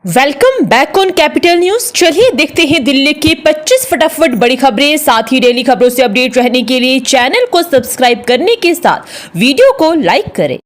Welcome back on capital news. चलिए देखते हैं दिल्ली की 25 फटाफट बड़ी खबरें। साथ ही डेली खबरों से अपडेट रहने के लिए चैनल को सब्सक्राइब करने के साथ वीडियो को लाइक करें।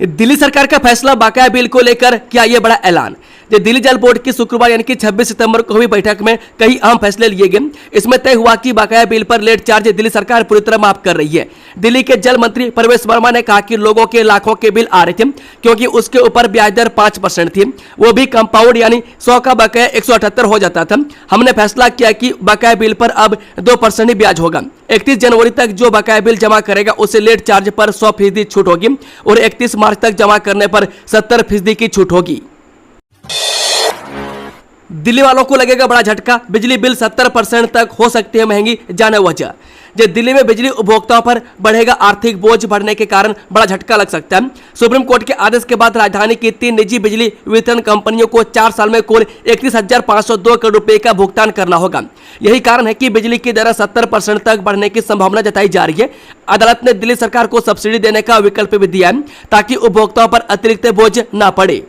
दिल्ली सरकार का फैसला बकाया बिल को लेकर किया यह बड़ा ऐलान। दिल्ली जल बोर्ड की शुक्रवार यानी कि 26 सितंबर को हुई बैठक में कई अहम फैसले लिए गए। इसमें तय हुआ कि बकाया बिल पर लेट चार्ज दिल्ली सरकार पूरी तरह माफ कर रही है। दिल्ली के जल मंत्री परवेश वर्मा ने कहा कि लोगों के लाखों के बिल आ रहे थे क्योंकि उसके ऊपर ब्याज दर 5% थी, वो भी कंपाउंड यानी 100 का बकाया 178 हो जाता था। हमने फैसला किया कि बकाया बिल पर अब 2% ही ब्याज होगा। 31 जनवरी तक जो बकाया बिल जमा करेगा उसे लेट चार्ज पर 100% छूट होगी और 31 मार्च तक जमा करने पर 70% की छूट होगी। दिल्ली वालों को लगेगा बड़ा झटका, बिजली बिल 70% तक हो सकती है महंगी, जाने वजह। दिल्ली में बिजली उपभोक्ताओं पर बढ़ेगा आर्थिक बोझ बढ़ने के कारण बड़ा झटका लग सकता है। सुप्रीम कोर्ट के आदेश के बाद राजधानी की 3 निजी बिजली वितरण कंपनियों को 4 साल में कुल 31,502 करोड़ रुपए का भुगतान करना होगा। यही कारण है कि बिजली की दर 70% तक बढ़ने की संभावना जताई जा रही है। अदालत ने दिल्ली सरकार को सब्सिडी देने का विकल्प भी दिया है ताकि उपभोक्ताओं पर अतिरिक्त बोझ न पड़े।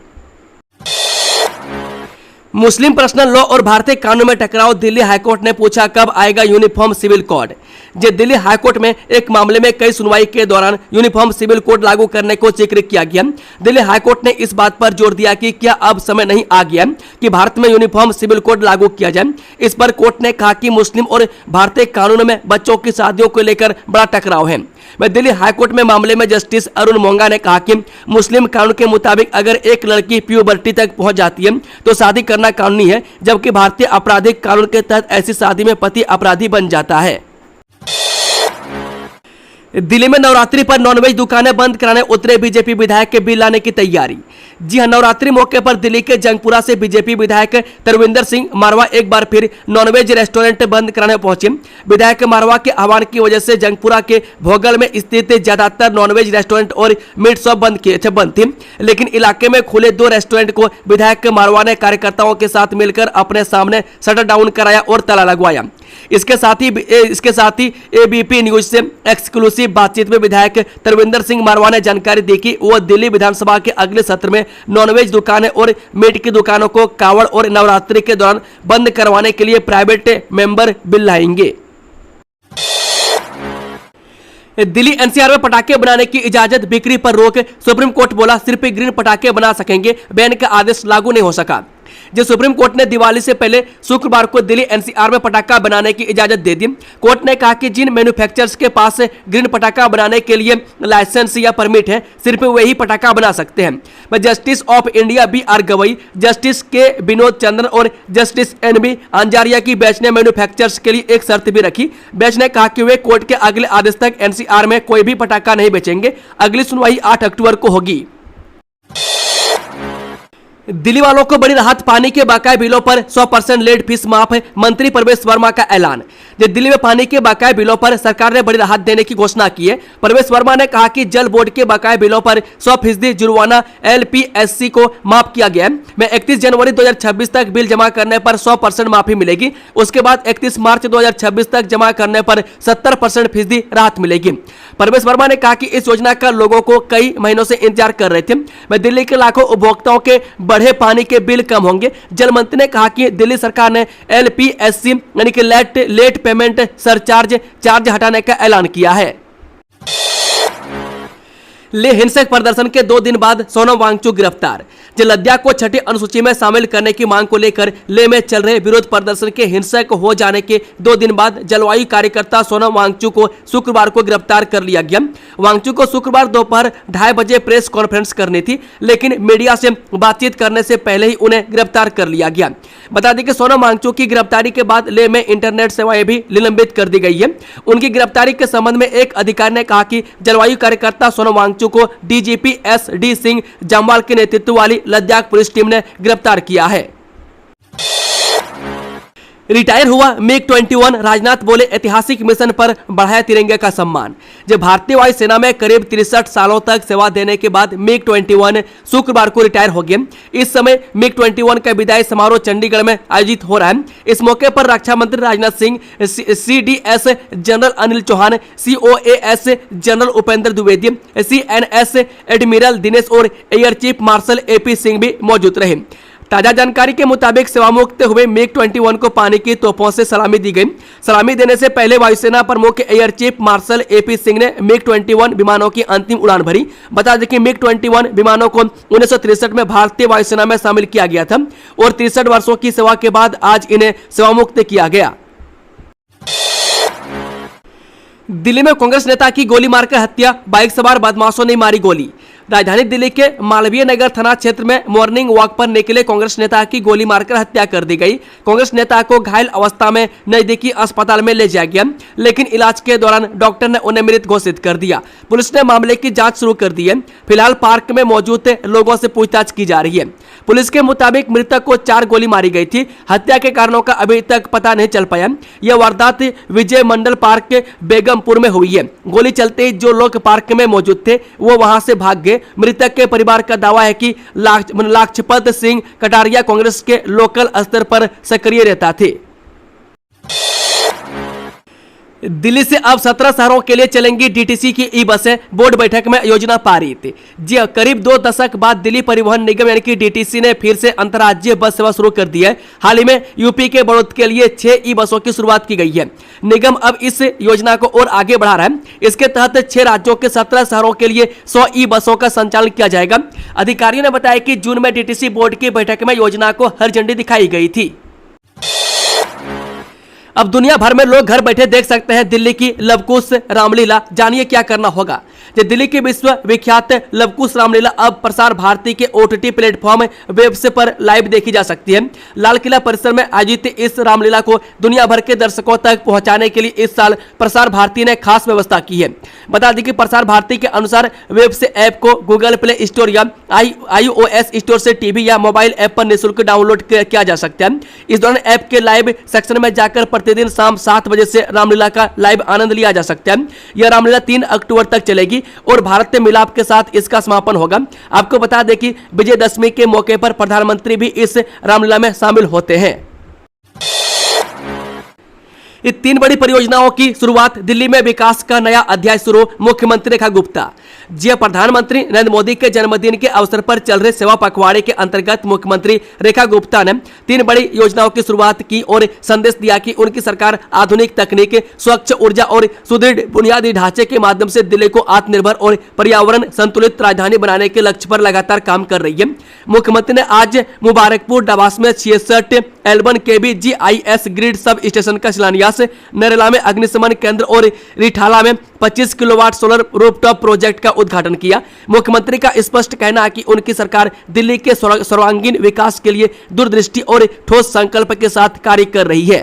मुस्लिम पर्सनल लॉ और भारतीय कानून में टकराव, दिल्ली हाईकोर्ट ने पूछा कब आएगा uniform civil code. Delhi high court में एक मामले में कई सुनवाई के दौरान यूनिफॉर्म सिविल कोड लागू करने को जिक्र किया गया। दिल्ली हाईकोर्ट ने इस बात पर जोर दिया कि क्या अब समय नहीं आ गया कि भारत में यूनिफॉर्म सिविल कोड लागू किया जाए। इस पर कोर्ट ने कहा कि मुस्लिम और भारतीय कानून में बच्चों की शादियों को लेकर बड़ा टकराव है। दिल्ली हाईकोर्ट में मामले में जस्टिस अरुण मोंगा ने कहा कि मुस्लिम कानून के मुताबिक अगर एक लड़की प्यूबर्टी तक पहुंच जाती है तो शादी करना कानूनी है, जबकि भारतीय आपराधिक कानून के तहत ऐसी शादी में पति अपराधी बन जाता है। दिल्ली में नवरात्रि पर नॉनवेज दुकानें बंद कराने उतरे बीजेपी विधायक के बिल लाने की तैयारी। जी हां, नवरात्रि मौके पर दिल्ली के जंगपुरा से बीजेपी विधायक तरविंदर सिंह मारवा एक बार फिर नॉनवेज रेस्टोरेंट बंद कराने पहुंचे। विधायक मारवा के आह्वान की वजह से जंगपुरा के भोगल में स्थित ज्यादातर नॉनवेज रेस्टोरेंट और मीट शॉप बंद थी, लेकिन इलाके में खुले 2 रेस्टोरेंट को विधायक मारवा ने कार्यकर्ताओं के साथ मिलकर अपने सामने शटर डाउन कराया और ताला लगवाया। इसके साथ ही एबीपी न्यूज से एक्सक्लूसिव बातचीत में विधायक तरविंदर सिंह मारवा ने जानकारी दी कि वो दिल्ली विधानसभा के अगले सत्र में नॉनवेज दुकानें और मीट की दुकानों को कावड़ और नवरात्रि के दौरान बंद करवाने के लिए प्राइवेट मेंबर बिल लाएंगे। दिल्ली एनसीआर में पटाखे बनाने की इजाजत, बिक्री पर रोक। सुप्रीम कोर्ट बोला सिर्फ ग्रीन पटाखे बना सकेंगे, बैन का आदेश लागू नहीं हो सका। सुप्रीम कोर्ट ने दिवाली से पहले शुक्रवार को दिल्ली एनसीआर में पटाखा बनाने की इजाजत दे दी। कोर्ट ने कहा कि जिन मैन्युफैक्चरर्स के पास ग्रीन पटाखा बनाने के लिए लाइसेंस या परमिट है, सिर्फ वे ही पटाखा बना सकते हैं। Justice of India BR Gavai, justice के विनोद चंद्रन और जस्टिस NB अंजारिया की बेंच ने मैन्युफैक्चरर्स के लिए एक शर्त भी रखी। बेंच ने कहा कि वे कोर्ट के अगले आदेश तक एनसीआर में कोई भी पटाखा नहीं बेचेंगे। अगली सुनवाई 8 अक्टूबर को होगी। दिल्ली वालों को बड़ी राहत, पानी के बकाया बिलों पर 100% लेट फीस माफ है, मंत्री परवेश वर्मा का ऐलान। दिल्ली में पानी के बकाया बिलों पर सरकार ने बड़ी राहत देने की घोषणा की है। परवेश वर्मा ने कहा कि जल बोर्ड के बकाया बिलों पर 100% जुर्माना LPSC को माफ किया गया है। 31 जनवरी 2026 तक बिल जमा करने पर 100% माफी मिलेगी। उसके बाद 31 मार्च 2026 तक जमा करने पर 70% राहत मिलेगी। परवेश वर्मा ने कहा कि इस योजना का लोगों को कई महीनों से इंतजार कर रहे थे। दिल्ली के लाखों उपभोक्ताओं के बढ़े पानी के बिल कम होंगे। जल मंत्री ने कहा कि दिल्ली सरकार ने LPSC यानी कि लेट पेमेंट सरचार्ज चार्ज हटाने का ऐलान किया है। ले हिंसक प्रदर्शन के 2 दिन बाद सोनम वांगचुक गिरफ्तार। लद्दाख को छठी अनुसूची में शामिल करने की मांग को लेकर ले में चल रहे विरोध प्रदर्शन के हिंसक हो जाने के 2 दिन बाद जलवायु कार्यकर्ता सोनम वांगचुक को शुक्रवार को गिरफ्तार कर लिया गया। वांगचुक को शुक्रवार दोपहर 2:30 बजे प्रेस कॉन्फ्रेंस करनी थी, लेकिन मीडिया से बातचीत करने से पहले ही उन्हें गिरफ्तार कर लिया गया। बता दें कि सोनम वांगचुक की गिरफ्तारी के बाद ले में इंटरनेट सेवाएं भी निलंबित कर दी गई है। उनकी गिरफ्तारी के संबंध में एक अधिकारी ने कहा कि जलवायु कार्यकर्ता सोनम वांगचुक को DGP SD सिंह जामवाल के नेतृत्व वाली लद्दाख पुलिस टीम ने गिरफ्तार किया है। रिटायर हुआ MiG-21, राजनाथ बोले ऐतिहासिक मिशन पर बढ़ाया तिरंगे का सम्मान। जब भारतीय वायुसेना में करीब 63 सालों तक सेवा देने के बाद MiG-21 शुक्रवार को रिटायर हो गए। इस समय MiG-21 का विदाई समारोह चंडीगढ़ में आयोजित हो रहा है। इस मौके पर रक्षा मंत्री Rajnath Singh, CDS general Anil Chauhan, COAS general Upendra Dwivedi, CNS admiral Dinesh और air chief marshal AP Singh भी मौजूद रहे। ताजा जानकारी के मुताबिक सेवामुक्त हुए MiG-21 को पानी की तोपों से सलामी दी गई। सलामी देने से पहले वायुसेना प्रमुख air chief marshal AP Singh ने MiG-21 विमानों की अंतिम उड़ान भरी। बता दें कि MiG-21 विमानों को 1963 में भारतीय वायुसेना में शामिल किया गया था और 63 वर्षों की सेवा के बाद आज इन्हें सेवामुक्त किया गया। दिल्ली में कांग्रेस नेता की गोली मारकर हत्या, बाइक सवार बदमाशों ने मारी गोली। राजधानी दिल्ली के मालवीय नगर थाना क्षेत्र में मॉर्निंग वॉक पर निकले कांग्रेस नेता की गोली मारकर हत्या कर दी गई। कांग्रेस नेता को घायल अवस्था में नजदीकी अस्पताल में ले जाया गया, लेकिन इलाज के दौरान डॉक्टर ने उन्हें मृत घोषित कर दिया। पुलिस ने मामले की जांच शुरू कर दी है। फिलहाल पार्क में मौजूद लोगों से पूछताछ की जा रही है। पुलिस के मुताबिक मृतक को 4 गोली मारी गई थी। हत्या के कारणों का अभी तक पता नहीं चल पाया। यह वारदात विजय मंडल पार्क के बेगमपुर में हुई है। गोली चलते ही जो लोग पार्क में मौजूद थे वो वहां से भाग गए। मृतक के परिवार का दावा है कि लाक्षपत सिंह कटारिया कांग्रेस के लोकल स्तर पर सक्रिय रहता थे। दिल्ली से अब 17 शहरों के लिए चलेंगी DTC की ई बसें, बोर्ड बैठक में योजना पारित। जी करीब 2 दशक बाद दिल्ली परिवहन निगम यानी कि DTC ने फिर से अंतर्राज्यीय बस सेवा शुरू कर दी है। हाल ही में यूपी के बड़ौद के लिए 6 ई बसों की शुरुआत की गई है। निगम अब इस योजना को और आगे बढ़ा रहा है। इसके तहत 6 राज्यों के 17 शहरों के लिए 100 ई बसों का संचालन किया जाएगा। अधिकारियों ने बताया कि जून में DTC बोर्ड की बैठक में योजना को हरी झंडी दिखाई गई थी। अब दुनिया भर में लोग घर बैठे देख सकते हैं दिल्ली की लवकुश रामलीला। जानिए क्या करना होगा। दिल्ली की विश्व विख्यात लवकुश रामलीला अब प्रसार भारती के OTT प्लेटफॉर्म वेब से पर लाइव देखी जा सकती है। लाल किला परिसर में आयोजित इस रामलीला को दुनिया भर के दर्शकों तक पहुंचाने के लिए इस साल प्रसार भारती ने खास व्यवस्था की है। बता दें कि प्रसार भारती के अनुसार वेब से ऐप को गूगल प्ले स्टोर या iOS स्टोर से टीवी या मोबाइल ऐप पर निःशुल्क डाउनलोड किया जा सकता है। इस दौरान ऐप के लाइव सेक्शन में जाकर प्रतिदिन शाम 7 बजे से रामलीला का लाइव आनंद लिया जा सकता है। यह रामलीला 3 अक्टूबर तक चलेगी और भारत में मिलाप के साथ इसका समापन होगा। आपको बता दें कि विजयदशमी के मौके पर प्रधानमंत्री भी इस रामलीला में शामिल होते हैं। ये 3 बड़ी परियोजनाओं की शुरुआत, दिल्ली में विकास का नया अध्याय शुरू, मुख्यमंत्री रेखा गुप्ता। जी प्रधानमंत्री नरेंद्र मोदी के जन्मदिन के अवसर पर चल रहे सेवा पखवाड़े के अंतर्गत मुख्यमंत्री रेखा गुप्ता ने 3 बड़ी योजनाओं की शुरुआत की और संदेश दिया कि उनकी सरकार आधुनिक तकनीक, स्वच्छ ऊर्जा और सुदृढ़ बुनियादी ढांचे के माध्यम से दिल्ली को आत्मनिर्भर और पर्यावरण संतुलित राजधानी बनाने के लक्ष्य पर लगातार काम कर रही है। मुख्यमंत्री ने आज मुबारकपुर डबास में 66 L1 kV GIS grid sub station का शिलान्यास, नरेला में अग्निशमन केंद्र और रिठाला में 25 किलोवाट सोलर रूफटॉप प्रोजेक्ट का उद्घाटन किया। मुख्यमंत्री का स्पष्ट कहना है कि उनकी सरकार दिल्ली के सर्वांगीण विकास के लिए दूरदृष्टि और ठोस संकल्प के साथ कार्य कर रही है।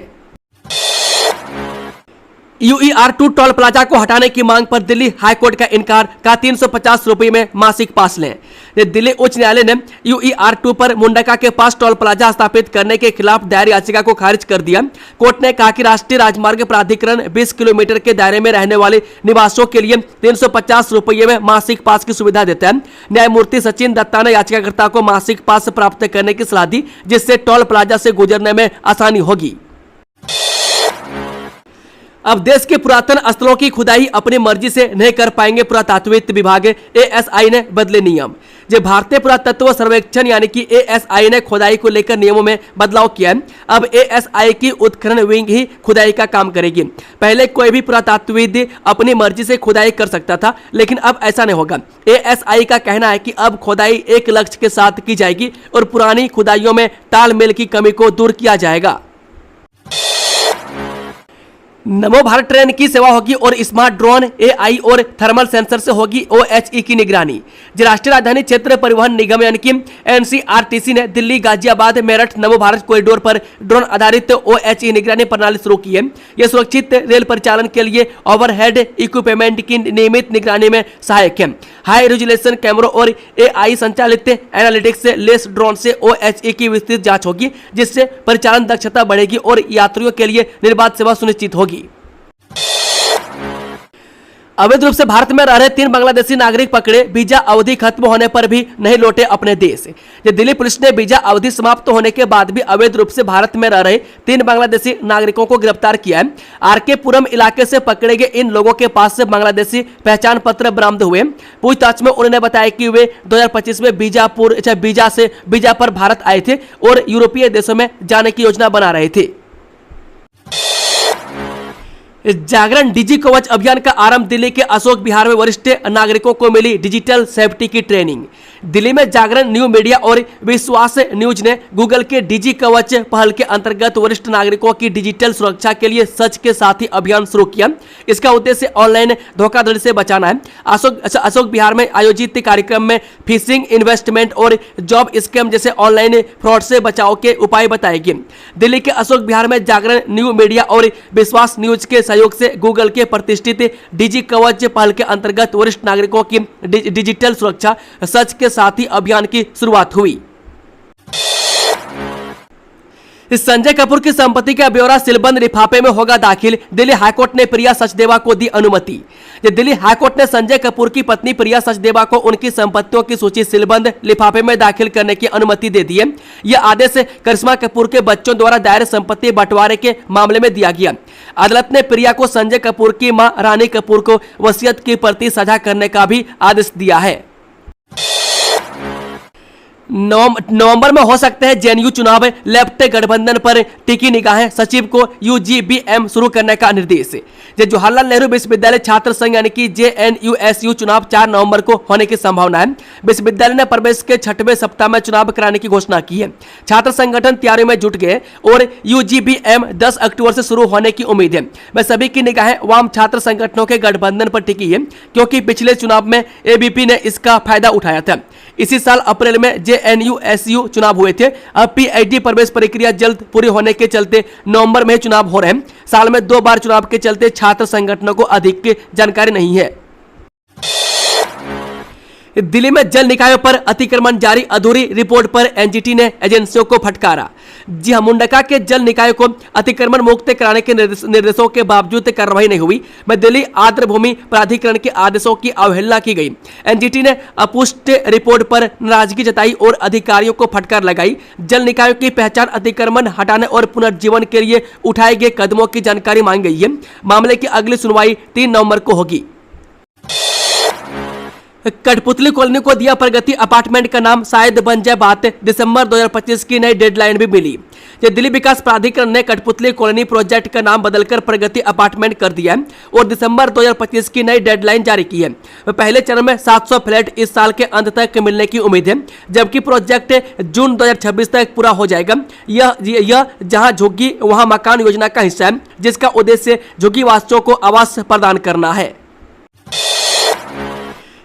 UER2 टोल प्लाजा को हटाने की मांग पर दिल्ली हाईकोर्ट का इनकार, का 350 रुपये में मासिक पास लें। दिल्ली उच्च न्यायालय ने UER2 पर मुंडका के पास टोल प्लाजा स्थापित करने के खिलाफ दायर याचिका को खारिज कर दिया। कोर्ट ने कहा कि राष्ट्रीय राजमार्ग प्राधिकरण 20 किलोमीटर के दायरे में रहने वाले निवासियों के लिए 350 रुपये में मासिक पास की सुविधा देता है। न्यायमूर्ति सचिन दत्ता ने याचिकाकर्ता को मासिक पास प्राप्त करने की सलाह दी, जिससे टोल प्लाजा से गुजरने में आसानी होगी। अब देश के पुरातन स्थलों की खुदाई अपनी मर्जी से नहीं कर पाएंगे पुरातत्वविद विभाग, ASI ने बदले नियम। जब भारतीय पुरातत्व सर्वेक्षण यानी कि ASI ने खुदाई को लेकर नियमों में बदलाव किया है। अब ASI की उत्खनन विंग ही खुदाई का काम करेगी। पहले कोई भी पुरातत्वविद अपनी मर्जी से खुदाई कर सकता था, लेकिन अब ऐसा नहीं होगा। ASI का कहना है कि अब खुदाई एक लक्ष्य के साथ की जाएगी और पुरानी खुदाइयों में तालमेल की कमी को दूर किया जाएगा। नमो भारत ट्रेन की सेवा होगी और स्मार्ट ड्रोन, एआई और थर्मल सेंसर से होगी ओएचई की निगरानी। राष्ट्रीय राजधानी क्षेत्र परिवहन निगम यानी कि एनसीआरटीसी ने दिल्ली, गाजियाबाद, मेरठ नमो भारत कॉरिडोर पर ड्रोन आधारित ओएचई निगरानी प्रणाली शुरू की है। यह सुरक्षित रेल परिचालन के लिए ओवरहेड इक्विपमेंट की नियमित निगरानी में सहायक है। हाई रेजोल्यूशन कैमरों और एआई संचालित एनालिटिक्स से लेस ड्रोन से ओएचई की विस्तृत जांच होगी, जिससे परिचालन दक्षता बढ़ेगी और यात्रियों के लिए निर्बाध सेवा सुनिश्चित होगी। अवैध रूप से भारत में रह रहे 3 बांग्लादेशी नागरिक पकड़े, वीजा अवधि खत्म होने पर भी नहीं लौटे अपने देश। दिल्ली पुलिस ने वीजा अवधि समाप्त होने के बाद भी अवैध रूप से भारत में रह रहे 3 बांग्लादेशी नागरिकों को गिरफ्तार किया है। आरके पुरम इलाके से पकड़े गए इन लोगों के पास से बांग्लादेशी पहचान पत्र बरामद हुए। पूछताछ में उन्होंने बताया कि वे 2025 में वीजा पर भारत आए थे और यूरोपीय देशों में जाने की योजना बना रहे थे। जागरण डिजी कवच अभियान का आरंभ। दिल्ली के अशोक विहार में वरिष्ठ नागरिकों को मिली डिजिटल सेफ्टी की ट्रेनिंग। दिल्ली में जागरण न्यू मीडिया और विश्वास न्यूज ने गूगल के डिजी कवच पहल के अंतर्गत वरिष्ठ नागरिकों की डिजिटल सुरक्षा के लिए सच के साथ ही अभियान शुरू किया। इसका उद्देश्य ऑनलाइन धोखाधड़ी से बचाना है। अशोक विहार में आयोजित कार्यक्रम में फिशिंग, इन्वेस्टमेंट और जॉब स्कैम जैसे ऑनलाइन फ्रॉड से बचाव के उपाय बताए गए। दिल्ली के अशोक विहार में जागरण न्यू मीडिया और विश्वास न्यूज के सहयोग से गूगल के प्रतिष्ठित डिजी कवच पहल के अंतर्गत वरिष्ठ नागरिकों की डिजिटल सुरक्षा सच के साथ ही अभियान की शुरुआत हुई। संजय कपूर की संपत्ति का ब्यौरा सीलबंद लिफाफे में होगा दाखिल। दिल्ली हाईकोर्ट ने प्रिया सचदेवा को दी अनुमति। दिल्ली हाईकोर्ट ने संजय कपूर की पत्नी प्रिया सचदेवा को उनकी संपत्तियों की सूची सीलबंद लिफाफे में दाखिल करने की अनुमति दे दी है। यह आदेश करिश्मा कपूर के बच्चों द्वारा दायर संपत्ति बंटवारे के मामले में दिया गया। अदालत ने प्रिया को संजय कपूर की मां रानी कपूर को वसीयत की प्रति साझा करने का भी आदेश दिया है। नवंबर में हो सकते हैं जेएनयू चुनाव, लेफ्ट गठबंधन पर टिकी निगाहें। सचिव को यूजीबीएम शुरू करने का निर्देश। जवाहरलाल नेहरू विश्वविद्यालय छात्र संघ यानी कि जेएनयूएसयू चुनाव 4 नवंबर को होने की संभावना है। विश्वविद्यालय ने प्रवेश के 6वें सप्ताह में चुनाव कराने की घोषणा की है। छात्र संगठन तैयारी में जुट गए और यूजीबीएम 10 अक्टूबर से शुरू होने की उम्मीद है। वह सभी की निगाहें वाम छात्र संगठनों के गठबंधन पर टिकी है, क्योंकि पिछले चुनाव में एबीपी ने इसका फायदा उठाया था। इसी साल अप्रैल में जेएनयूएसयू चुनाव हुए थे। अब पीएचडी प्रवेश प्रक्रिया जल्द पूरी होने के चलते नवंबर में चुनाव हो रहे हैं। साल में 2 बार चुनाव के चलते छात्र संगठनों को अधिक जानकारी नहीं है। दिल्ली में जल निकायों पर अतिक्रमण जारी। अधूरी रिपोर्ट पर एनजीटी ने एजेंसियों को फटकारा। जी हां, मुंडका के जल निकायों को अतिक्रमण मुक्त कराने के निर्देशों के बावजूद कार्रवाई नहीं हुई। में दिल्ली आर्द्र भूमि प्राधिकरण के आदेशों की अवहेलना की गई। एनजीटी ने अपुष्ट रिपोर्ट पर नाराजगी जताई और अधिकारियों को फटकार लगाई। जल निकायों की पहचान, अतिक्रमण हटाने और पुनर्जीवन के लिए उठाए गए कदमों की जानकारी मांगी गई है। मामले की अगली सुनवाई 3 नवंबर को होगी। कठपुतली कॉलोनी को दिया प्रगति अपार्टमेंट का नाम, शायद बन जाए बात। दिसंबर 2025 की नई डेडलाइन भी मिली। दिल्ली विकास प्राधिकरण ने कठपुतली कॉलोनी प्रोजेक्ट का नाम बदलकर प्रगति अपार्टमेंट कर दिया है और दिसंबर 2025 की नई डेडलाइन जारी की है। पहले चरण में 700 फ्लैट इस साल के अंत तक मिलने की उम्मीद है, जबकि प्रोजेक्ट जून 2026 तक पूरा हो जाएगा। यह जहां झुग्गी वहां मकान योजना का हिस्सा है, जिसका उद्देश्य झुग्गी वासियों को आवास प्रदान करना है।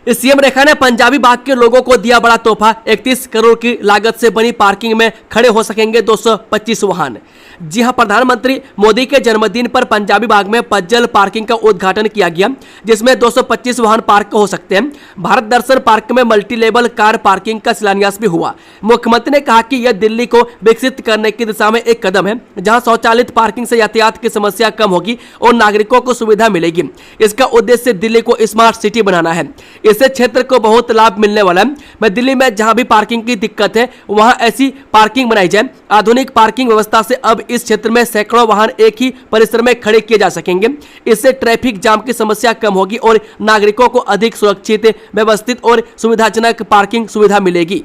सीएम रेखा ने पंजाबी बाग के लोगों को दिया बड़ा तोहफा। 31 करोड़ की लागत से बनी पार्किंग में खड़े हो सकेंगे 225 वाहन। जी हां, प्रधानमंत्री मोदी के जन्मदिन पर पंजाबी बाग में पज्जल पार्किंग का उद्घाटन किया गया, जिसमें 225 वाहन पार्क हो सकते हैं। भारत दर्शन पार्क में मल्टी लेवल कार पार्किंग का शिलान्यास भी हुआ। मुख्यमंत्री ने कहा कि यह दिल्ली को विकसित करने की दिशा में एक कदम है, जहां स्वचालित पार्किंग से यातायात की समस्या कम होगी और नागरिकों को सुविधा मिलेगी। इसका उद्देश्य दिल्ली को स्मार्ट सिटी बनाना है। इससे क्षेत्र को बहुत लाभ मिलने वाला है। मैं दिल्ली में जहां भी पार्किंग की दिक्कत है वहां ऐसी पार्किंग बनाई जाए। आधुनिक पार्किंग व्यवस्था से अब इस क्षेत्र में सैकड़ों वाहन एक ही परिसर में खड़े किए जा सकेंगे। इससे ट्रैफिक जाम की समस्या कम होगी और नागरिकों को अधिक सुरक्षित, व्यवस्थित और सुविधाजनक पार्किंग सुविधा मिलेगी।